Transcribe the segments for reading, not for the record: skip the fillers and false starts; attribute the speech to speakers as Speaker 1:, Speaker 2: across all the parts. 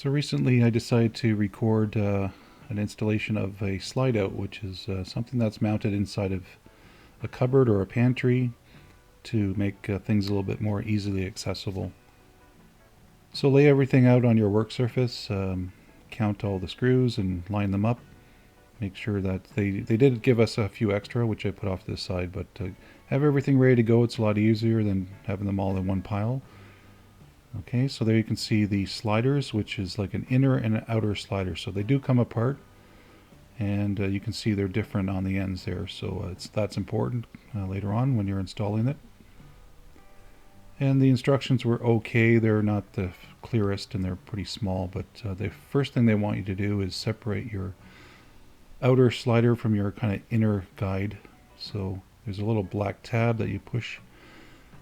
Speaker 1: So recently I decided to record an installation of a Slideout, which is something that's mounted inside of a cupboard or a pantry to make things a little bit more easily accessible. So lay everything out on your work surface, count all the screws and line them up. Make sure that they did give us a few extra, which I put off to the side, but have everything ready to go. It's a lot easier than having them all in one pile. Okay, so there you can see the sliders, which is like an inner and an outer slider. So they do come apart, and you can see they're different on the ends there. So that's important later on when you're installing it. And the instructions were okay. They're not the clearest and they're pretty small, but the first thing they want you to do is separate your outer slider from your kind of inner guide. So there's a little black tab that you push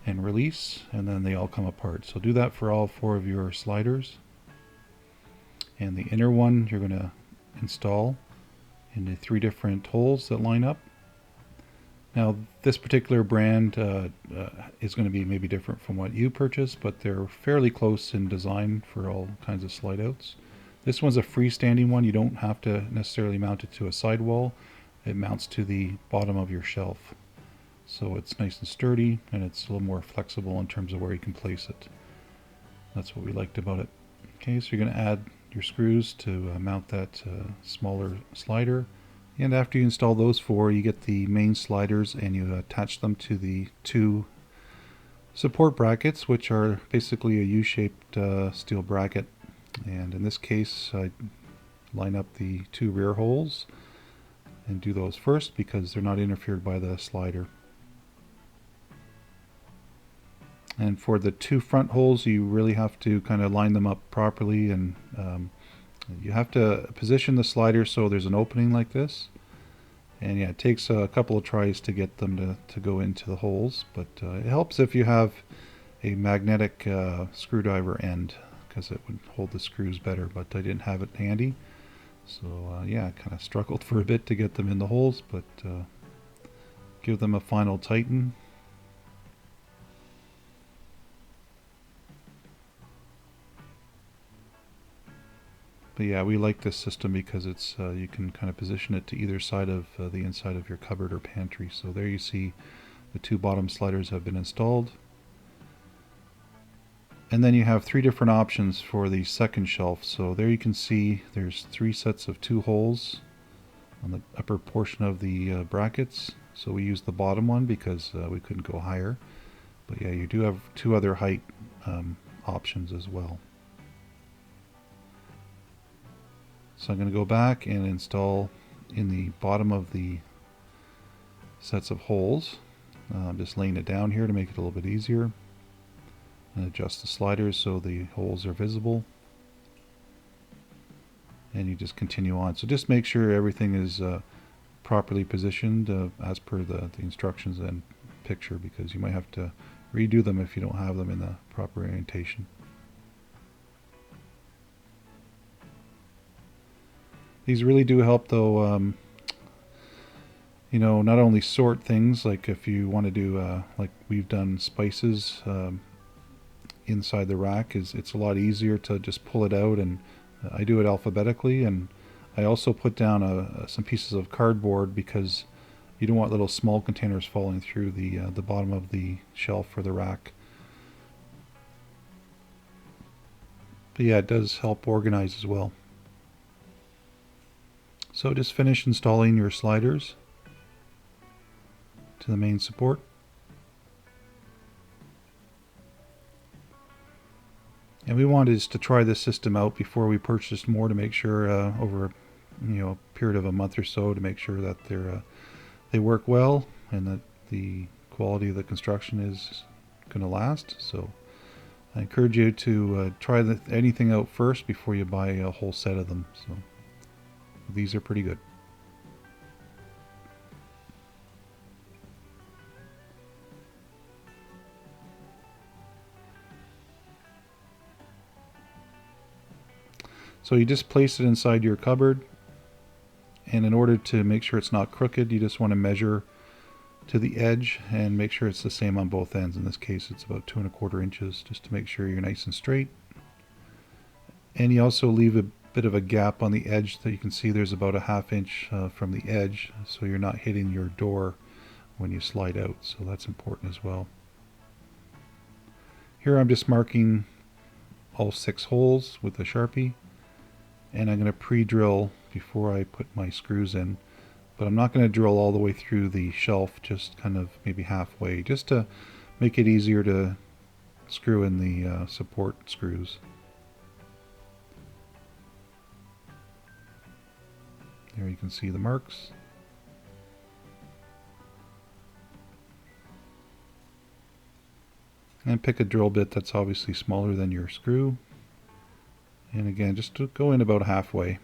Speaker 1: and release, and then they all come apart. So do that for all 4 of your sliders. And the inner one you're going to install in the 3 different holes that line up. Now this particular brand is going to be maybe different from what you purchased, but they're fairly close in design for all kinds of slide outs. This one's a freestanding one. You don't have to necessarily mount it to a sidewall. It mounts to the bottom of your shelf. So it's nice and sturdy, and it's a little more flexible in terms of where you can place it. That's what we liked about it. Okay, so you're going to add your screws to mount that smaller slider. And after you install those 4, you get the main sliders and you attach them to the 2 support brackets, which are basically a U-shaped steel bracket. And in this case, I line up the 2 rear holes and do those first because they're not interfered by the slider. And for the 2 front holes, you really have to kind of line them up properly, and you have to position the slider so there's an opening like this. And yeah, it takes a couple of tries to get them to go into the holes, but it helps if you have a magnetic screwdriver end, because it would hold the screws better, but I didn't have it handy. So yeah, I kind of struggled for a bit to get them in the holes, but give them a final tighten. But yeah, we like this system because it's you can kind of position it to either side of the inside of your cupboard or pantry. So there you see the 2 bottom sliders have been installed. And then you have 3 different options for the second shelf. So there you can see there's 3 sets of 2 holes on the upper portion of the brackets. So we used the bottom one because we couldn't go higher. But yeah, you do have 2 other height options as well. So I'm going to go back and install in the bottom of the sets of holes. I'm just laying it down here to make it a little bit easier. And adjust the sliders so the holes are visible. And you just continue on. So just make sure everything is properly positioned as per the instructions and picture, because you might have to redo them if you don't have them in the proper orientation. These really do help though, you know, not only sort things, like if you want to do, like we've done spices inside the rack, it's a lot easier to just pull it out, and I do it alphabetically, and I also put down some pieces of cardboard because you don't want little small containers falling through the bottom of the shelf for the rack. But yeah, it does help organize as well. So just finish installing your sliders to the main support. And we wanted to try this system out before we purchased more, to make sure over a period of a month or so, to make sure that they work well and that the quality of the construction is going to last. So I encourage you to try anything out first before you buy a whole set of them. So these are pretty good. So you just place it inside your cupboard, and in order to make sure it's not crooked, you just want to measure to the edge and make sure it's the same on both ends. In this case, it's about 2¼ inches, just to make sure you're nice and straight. And you also leave a bit of a gap on the edge that you can see there's about a 1/2 inch from the edge, so you're not hitting your door when you slide out, so that's important as well. Here I'm just marking all 6 holes with a Sharpie, and I'm going to pre-drill before I put my screws in, but I'm not going to drill all the way through the shelf, just kind of maybe halfway, just to make it easier to screw in the support screws. There you can see the marks. And pick a drill bit that's obviously smaller than your screw. And again, just to go in about halfway.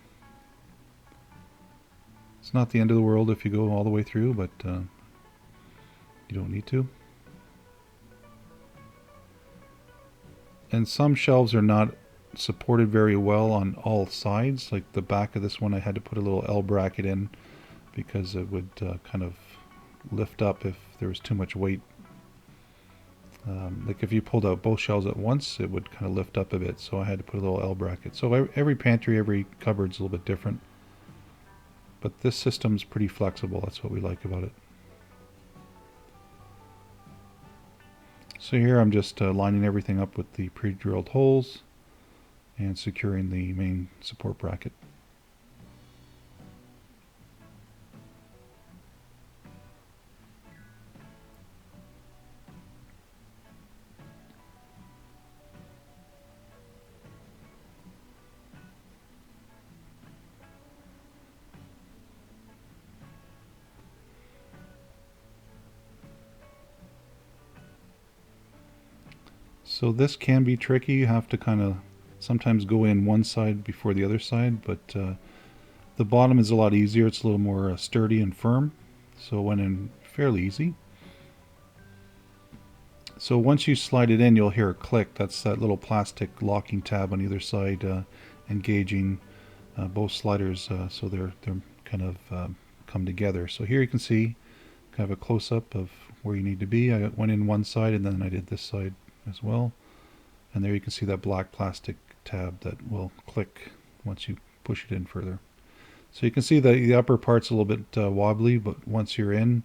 Speaker 1: It's not the end of the world if you go all the way through, but you don't need to. And some shelves are not supported very well on all sides. Like the back of this one, I had to put a little L bracket in because it would kind of lift up if there was too much weight. Like if you pulled out both shelves at once, it would kind of lift up a bit, so I had to put a little L bracket. So every pantry, every cupboard's a little bit different. But this system's pretty flexible, that's what we like about it. So here I'm just lining everything up with the pre-drilled holes and securing the main support bracket. So this can be tricky. You have to kind of sometimes go in one side before the other side, but the bottom is a lot easier. It's a little more sturdy and firm, so it went in fairly easy. So once you slide it in, you'll hear a click. That's that little plastic locking tab on either side engaging both sliders, so they're kind of come together. So here you can see kind of a close-up of where you need to be. I went in one side and then I did this side as well, and there you can see that black plastic tab that will click once you push it in further. So you can see that the upper part's a little bit wobbly, but once you're in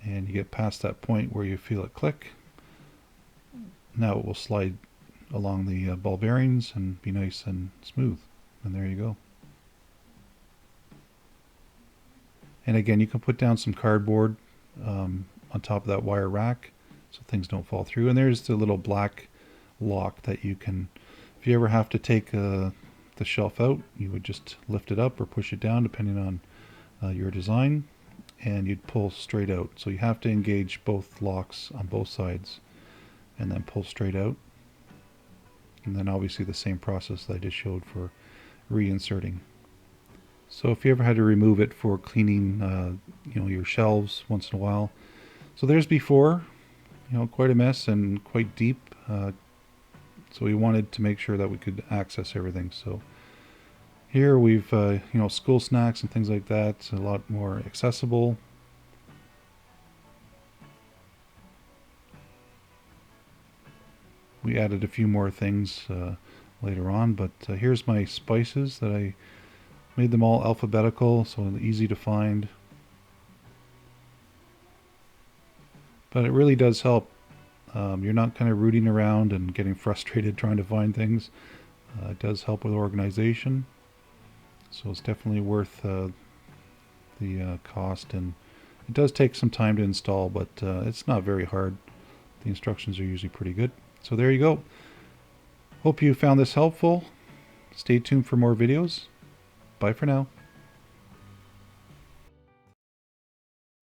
Speaker 1: and you get past that point where you feel it click, now it will slide along the ball bearings and be nice and smooth, and there you go. And again, you can put down some cardboard on top of that wire rack so things don't fall through. And there's the little black lock that you can, if you ever have to take the shelf out, you would just lift it up or push it down depending on your design, and you'd pull straight out. So you have to engage both locks on both sides and then pull straight out. And then obviously the same process that I just showed for reinserting. So if you ever had to remove it for cleaning your shelves once in a while. So there's before. Quite a mess and quite deep, so we wanted to make sure that we could access everything. So here we've school snacks and things like that, a lot more accessible. We added a few more things later on, but here's my spices that I made them all alphabetical, so easy to find. But it really does help. You're not kind of rooting around and getting frustrated trying to find things. It does help with organization. So it's definitely worth the cost. And it does take some time to install, but it's not very hard. The instructions are usually pretty good. So there you go. Hope you found this helpful. Stay tuned for more videos. Bye for now.